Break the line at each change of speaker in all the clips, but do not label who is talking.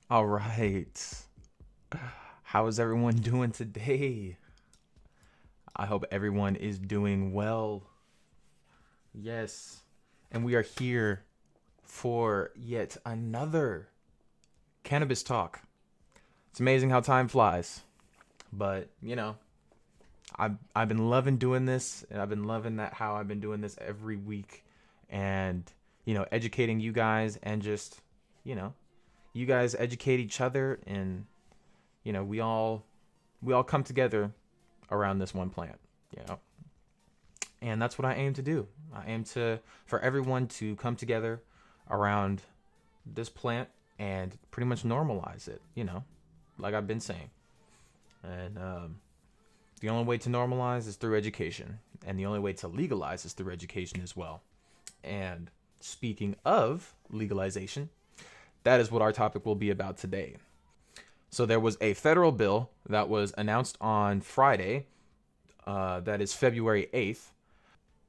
All right. How is everyone doing today? I hope everyone is doing well. Yes. And we are here for yet another cannabis talk. It's amazing how time flies. But, I've been loving doing this, and I've been loving that how I've been doing this every week and, educating you guys and just, you know, you guys educate each other, and we all come together around this one plant, you know. And that's what I aim to do. I aim to for everyone to come together around this plant and pretty much normalize it, like I've been saying. And the only way to normalize is through education, and the only way to legalize is through education as well. And speaking of legalization, that is what our topic will be about today. So there was a federal bill that was announced on Friday, that is February 8th.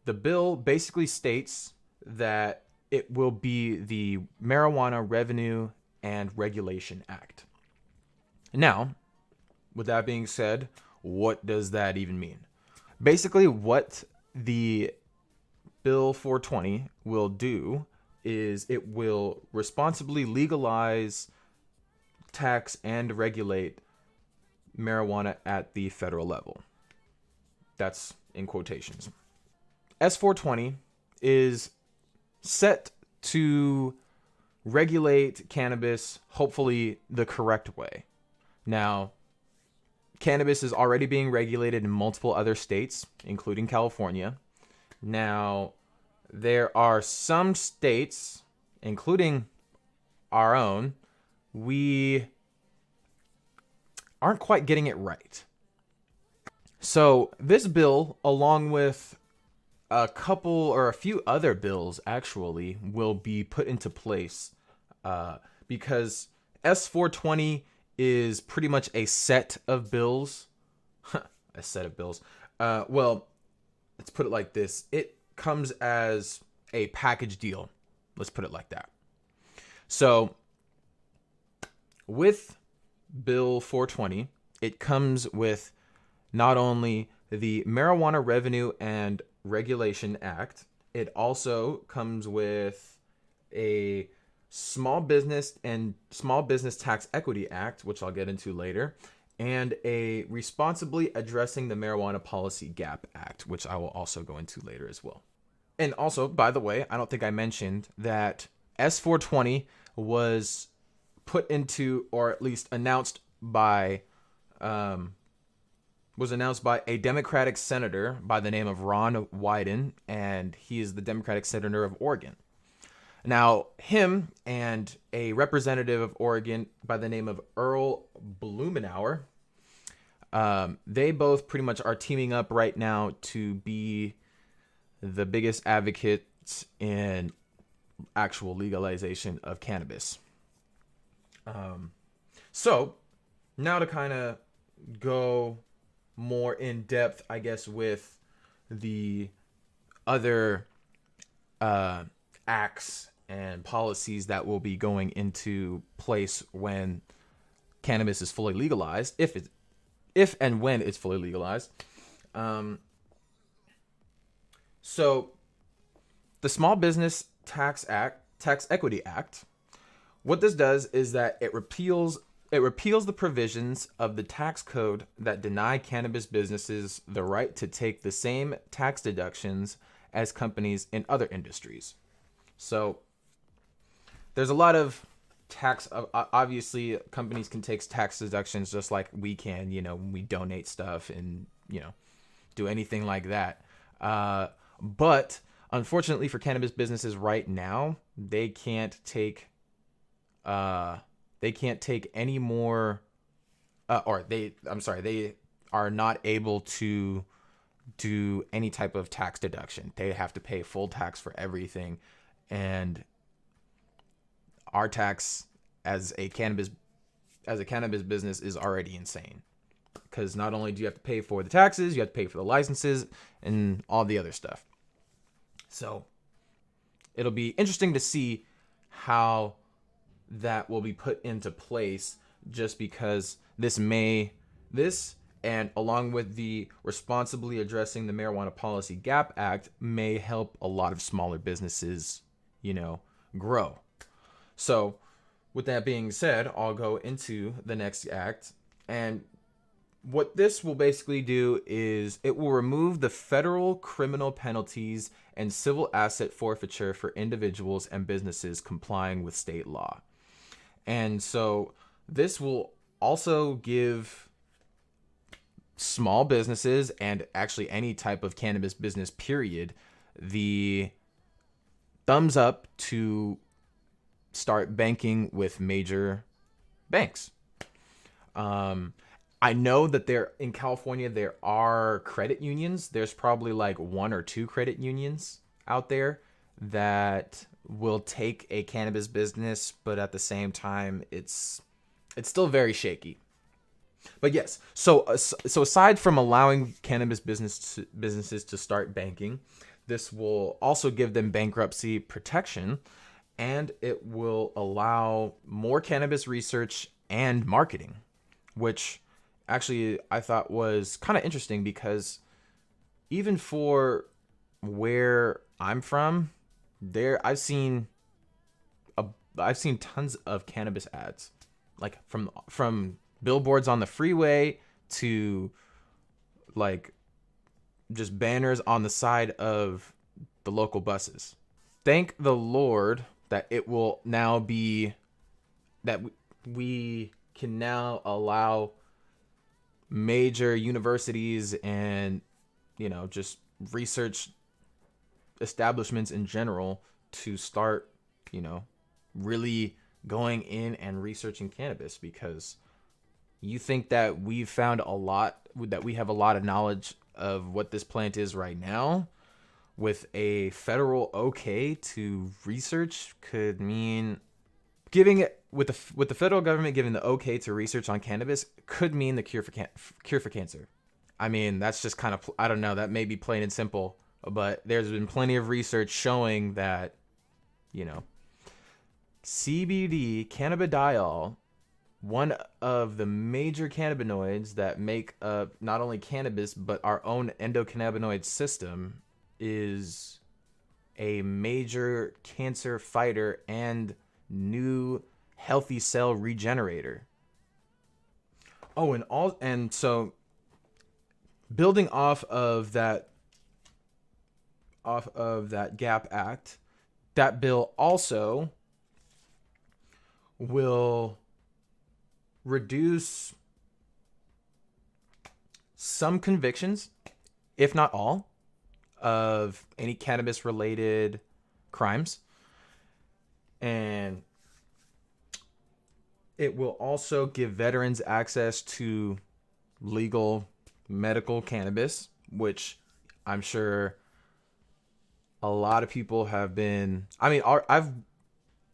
The bill basically states that it will be the Marijuana Revenue and Regulation Act. Now, with that being said, what does that even mean? Basically, what the Bill 420 will do is it will responsibly legalize, tax, and regulate marijuana at the federal level. That's in quotations. S420 is set to regulate cannabis, hopefully the correct way. Now, cannabis is already being regulated in multiple other states, including California. Now, there are some states, including our own, we aren't quite getting it right. So, this bill, along with a couple or a few other bills, actually, will be put into place because S420 is pretty much a set of bills. A set of bills. Well, let's put it like this. It comes as a package deal. Let's put it like that. So, with Bill 420, it comes with not only the Marijuana Revenue and Regulation Act, it also comes with a Small Business Tax Equity Act, which I'll get into later, and a Responsibly Addressing the Marijuana Policy Gap Act, which I will also go into later as well. And also, by the way, I don't think I mentioned that S420 was put into, or at least announced by a Democratic senator by the name of Ron Wyden, and he is the Democratic senator of Oregon. Now, him and a representative of Oregon by the name of Earl Blumenauer, they both pretty much are teaming up right now to be the biggest advocates in actual legalization of cannabis. So, now to kind of go more in depth, I guess, with the other acts and policies that will be going into place when cannabis is fully legalized, if and when it's fully legalized. So, the Small Business Tax Equity Act. What this does is that it repeals the provisions of the tax code that deny cannabis businesses the right to take the same tax deductions as companies in other industries. So there's a lot of tax. Obviously, companies can take tax deductions just like we can, when we donate stuff and, do anything like that. But unfortunately for cannabis businesses right now, they can't take any more, they are not able to do any type of tax deduction. They have to pay full tax for everything. And our tax as a cannabis business is already insane. Because not only do you have to pay for the taxes, you have to pay for the licenses and all the other stuff. So it'll be interesting to see how that will be put into place just because this and along with the responsibly addressing the marijuana policy gap act may help a lot of smaller businesses, grow. So with that being said, I'll go into the next act. And what this will basically do is it will remove the federal criminal penalties and civil asset forfeiture for individuals and businesses complying with state law. And so this will also give small businesses and actually any type of cannabis business period the thumbs up to start banking with major banks. I know that in California there are credit unions. There's probably like one or two credit unions out there that will take a cannabis business, but at the same time it's still very shaky. But yes, so aside from allowing cannabis businesses to start banking, this will also give them bankruptcy protection, and it will allow more cannabis research and marketing, which actually I thought was kind of interesting because even for where I'm from, I've seen tons of cannabis ads, like from billboards on the freeway to like just banners on the side of the local buses. Thank the Lord that it will now be that we can now allow major universities and just research establishments in general to start really going in and researching cannabis, because you think that we have a lot of knowledge of what this plant is right now. With a federal okay to research could mean with the federal government giving the okay to research on cannabis could mean the cure for cancer. I mean, that's just kind of, I don't know, that may be plain and simple, but there's been plenty of research showing that CBD, cannabidiol, one of the major cannabinoids that make up not only cannabis but our own endocannabinoid system, is a major cancer fighter and new healthy cell regenerator. Oh, and so building off of that GAP Act, that bill also will reduce some convictions, if not all, of any cannabis related crimes. And it will also give veterans access to legal medical cannabis, which I'm sure a lot of people have been,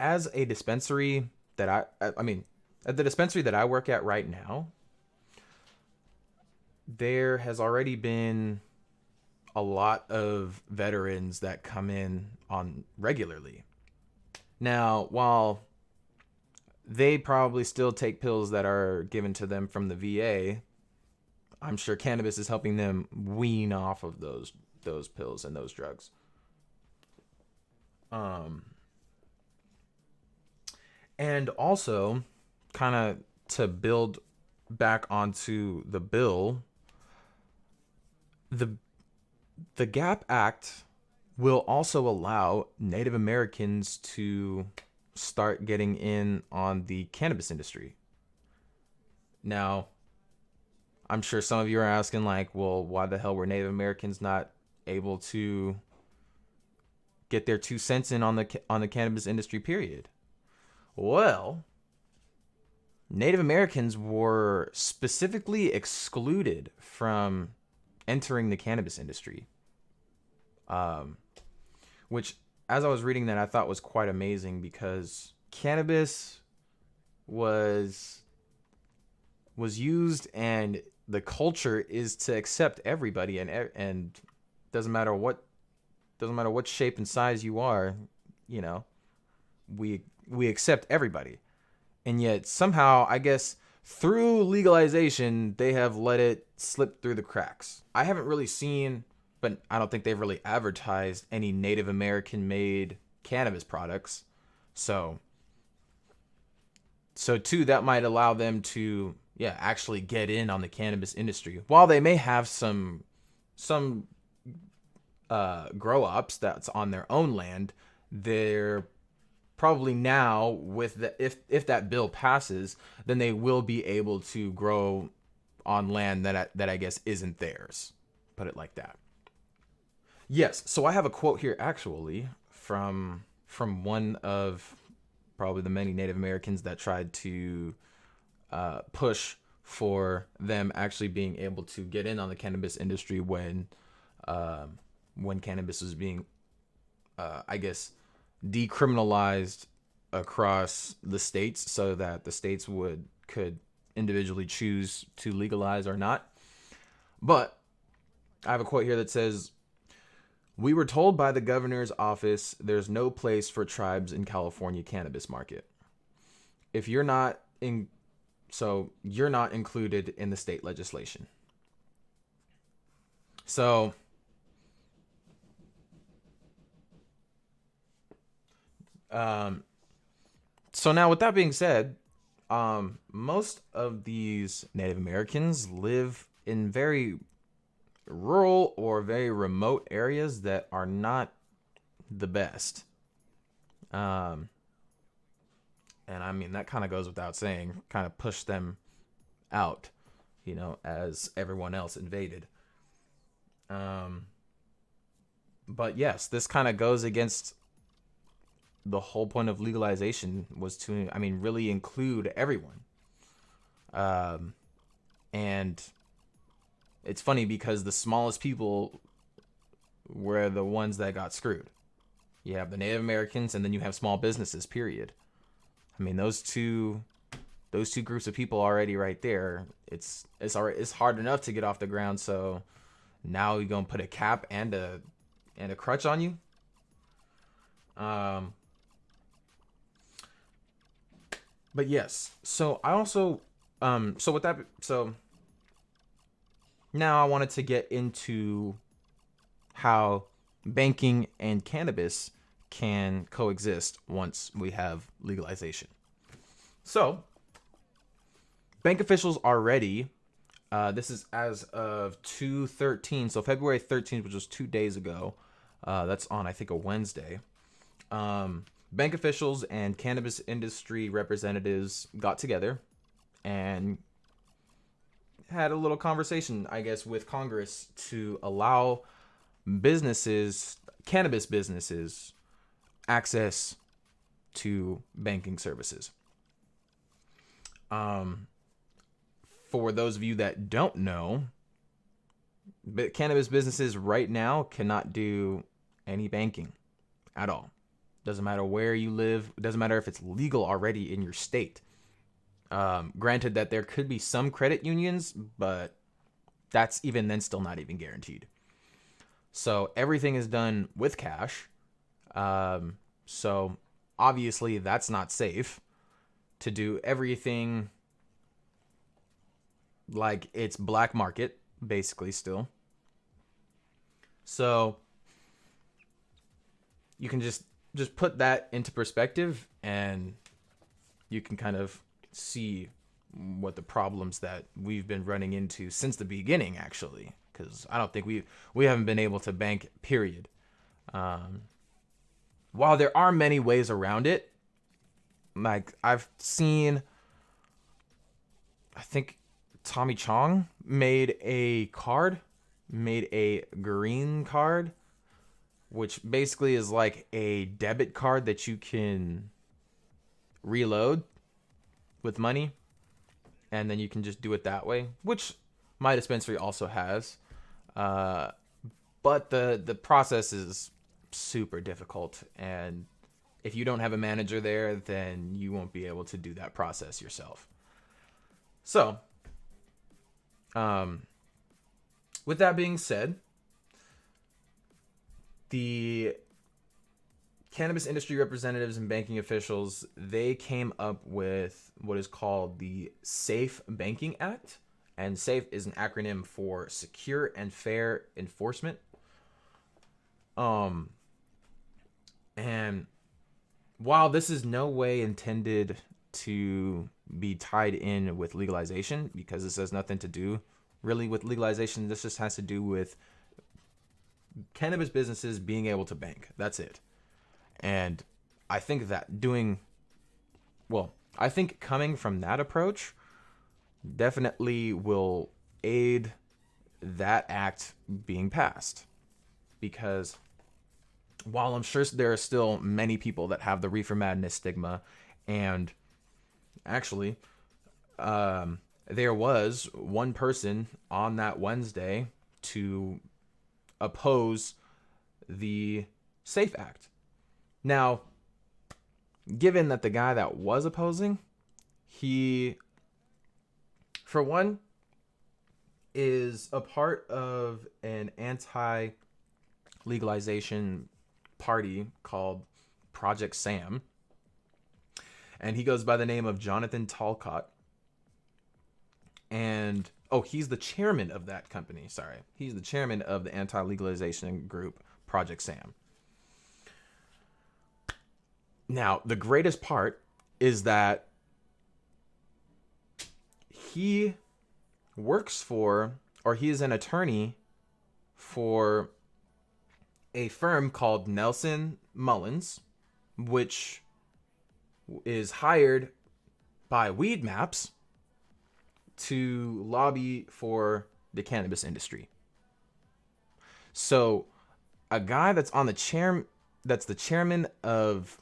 as a dispensary that at the dispensary that I work at right now, there has already been a lot of veterans that come in on regularly. Now, while they probably still take pills that are given to them from the VA, I'm sure cannabis is helping them wean off of those pills and those drugs. And also, kind of to build back onto the bill, the GAP Act will also allow Native Americans to start getting in on the cannabis industry. Now, I'm sure some of you are asking, like, well, why the hell were Native Americans not able to get their 2 cents in on the cannabis industry, period? Well, Native Americans were specifically excluded from entering the cannabis industry, which, as I was reading that, I thought was quite amazing, because cannabis was used, and the culture is to accept everybody, and doesn't matter what shape and size you are, we accept everybody. And yet somehow, I guess through legalization, they have let it slip through the cracks. I haven't really seen, but I don't think they've really advertised any Native American made cannabis products. So too, that might allow them to, yeah, actually get in on the cannabis industry. While they may have some grow ops that's on their own land, they're probably now with the if that bill passes, then they will be able to grow on land that I guess isn't theirs. Put it like that. Yes, so I have a quote here actually from one of probably the many Native Americans that tried to push for them actually being able to get in on the cannabis industry when cannabis was being, I guess, decriminalized across the states, so that the states could individually choose to legalize or not. But I have a quote here that says, "We were told by the governor's office there's no place for tribes in California cannabis market. If you're not in, so you're not included in the state legislation." So now with that being said, most of these Native Americans live in very rural or very remote areas that are not the best. And I mean, that kind of goes without saying, kind of push them out, as everyone else invaded. But yes, this kind of goes against the whole point of legalization, was to, I mean, really include everyone. And it's funny because the smallest people were the ones that got screwed. You have the Native Americans, and then you have small businesses, period. I mean, those two groups of people already right there, it's hard enough to get off the ground, so now you're going to put a cap and a crutch on you? But yes, so I also, so now I wanted to get into how banking and cannabis can coexist once we have legalization. So, bank officials are ready. This is as of 2/13, so February 13th, which was 2 days ago. That's on, I think, a Wednesday. Bank officials and cannabis industry representatives got together and had a little conversation, I guess, with Congress to allow cannabis businesses, access to banking services. For those of you that don't know, but cannabis businesses right now cannot do any banking at all. Doesn't matter where you live. Doesn't matter if it's legal already in your state. Granted that there could be some credit unions, but that's even then still not even guaranteed. So everything is done with cash. So obviously that's not safe to do everything like it's black market, basically still. So you can just put that into perspective, and you can kind of see what the problems that we've been running into since the beginning, actually, because I don't think we haven't been able to bank, period. While there are many ways around it, like I've seen, I think Tommy Chong made a green card, which basically is like a debit card that you can reload with money, and then you can just do it that way, which my dispensary also has. But the process is super difficult, and if you don't have a manager there, then you won't be able to do that process yourself. So, with that being said, the cannabis industry representatives and banking officials, they came up with what is called the Safe Banking Act. And SAFE is an acronym for Secure and Fair Enforcement. And while this is no way intended to be tied in with legalization, because this has nothing to do really with legalization, this just has to do with cannabis businesses being able to bank. That's it. And I think that I think coming from that approach definitely will aid that act being passed. Because while I'm sure there are still many people that have the reefer madness stigma, and actually, there was one person on that Wednesday to oppose the SAFE Act. Now, given that the guy that was opposing, he, for one, is a part of an anti-legalization party called Project Sam, and he goes by the name of Jonathan Talcott. And he's the chairman of that company. Sorry, he's the chairman of the anti-legalization group Project Sam. Now, the greatest part is that he works for, or he is an attorney for, a firm called Nelson Mullins, which is hired by Weed Maps to lobby for the cannabis industry. So a guy that's on the that's the chairman of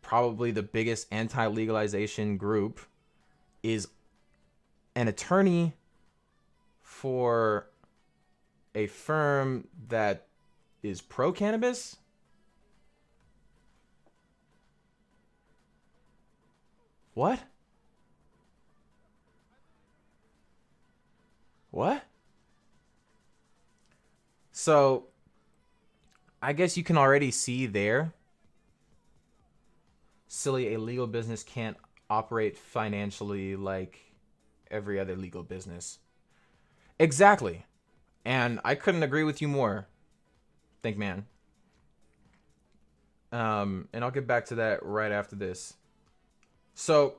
probably the biggest anti-legalization group is an attorney for a firm that is pro-cannabis. What? So I guess you can already see there, silly, a legal business can't operate financially like every other legal business. Exactly. And I couldn't agree with you more, Think Man. And I'll get back to that right after this. So,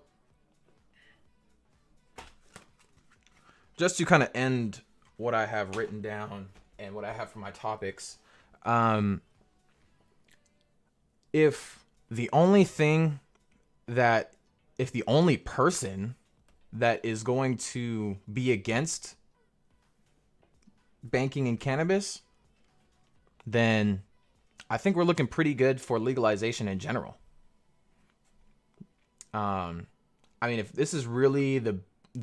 just to kind of end what I have written down and what I have for my topics, if the only person that is going to be against banking in cannabis, then I think we're looking pretty good for legalization in general. I mean, if this is really the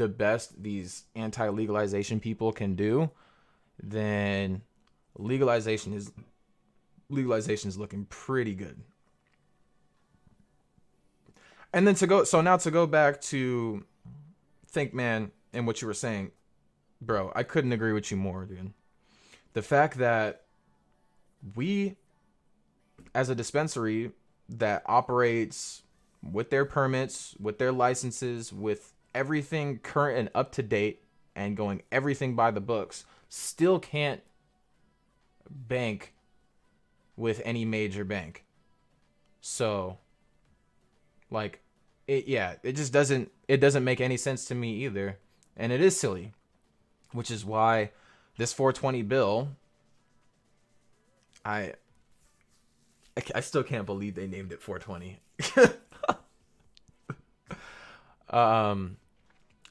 best these anti-legalization people can do, then legalization is looking pretty good. And then to go back to Think Man and what you were saying, bro, I couldn't agree with you more, dude. The fact that we, as a dispensary that operates with their permits, with their licenses, with everything current and up to date and going everything by the books, still can't bank with any major bank. So, like, it just doesn't make any sense to me either. And it is silly, which is why this 420 bill, I still can't believe they named it 420.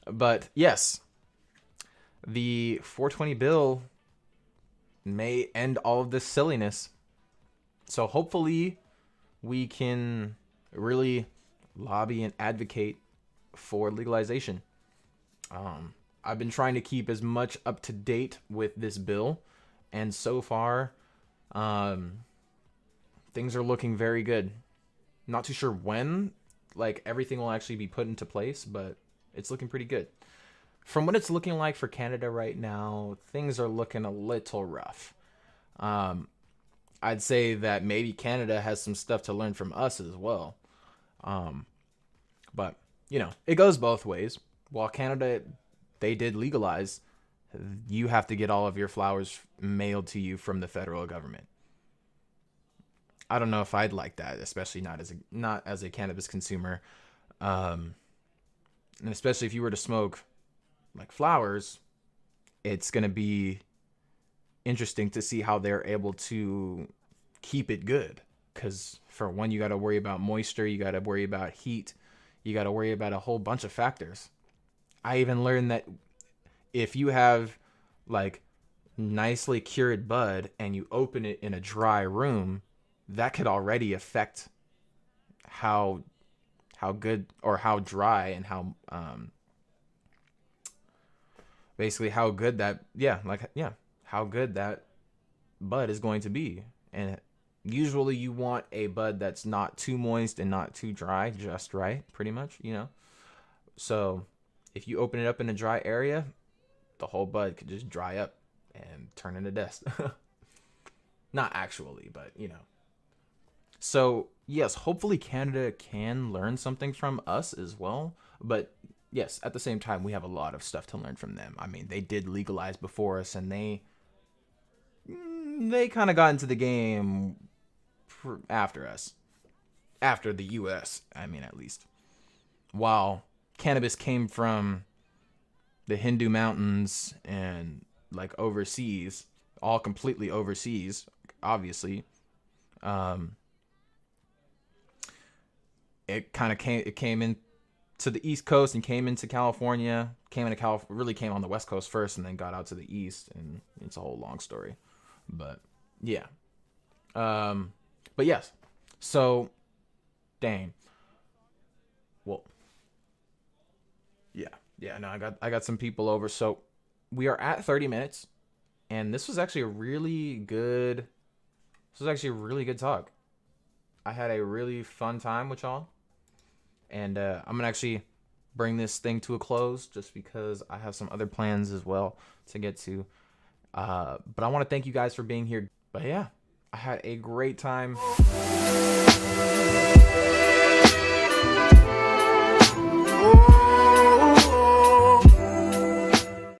But yes, the 420 bill may end all of this silliness. So hopefully we can really lobby and advocate for legalization. I've been trying to keep as much up to date with this bill, and so far, things are looking very good. Not too sure when, like, everything will actually be put into place, but it's looking pretty good. From what it's looking like for Canada right now, things are looking a little rough. I I'd say that maybe Canada has some stuff to learn from us as well. But, it goes both ways. While Canada, they did legalize, you have to get all of your flowers mailed to you from the federal government. I don't know if I'd like that, especially not as a cannabis consumer. And especially if you were to smoke like flowers, it's going to be interesting to see how they're able to keep it good. Because for one, you got to worry about moisture, you got to worry about heat, you got to worry about a whole bunch of factors. I even learned that if you have like nicely cured bud and you open it in a dry room, that could already affect how good or how dry and how basically how good how good that bud is going to be. And usually you want a bud that's not too moist and not too dry, just right, pretty much, So if you open it up in a dry area, the whole bud could just dry up and turn into dust. Not actually, but So yes, hopefully Canada can learn something from us as well. But yes, at the same time, we have a lot of stuff to learn from them. I mean, they did legalize before us, and they kind of got into the game after us, after the U.S. I mean, at least. While cannabis came from the Hindu mountains and like overseas, all completely overseas, obviously. It came in to the East Coast and came into California, really came on the West Coast first and then got out to the East, and it's a whole long story. But yeah. But yes. So dang. Well, yeah, no, I got some people over. So we are at 30 minutes, and this was actually a really good talk. I had a really fun time with y'all. And I'm going to actually bring this thing to a close just because I have some other plans as well to get to. But I want to thank you guys for being here. But yeah, I had a great time.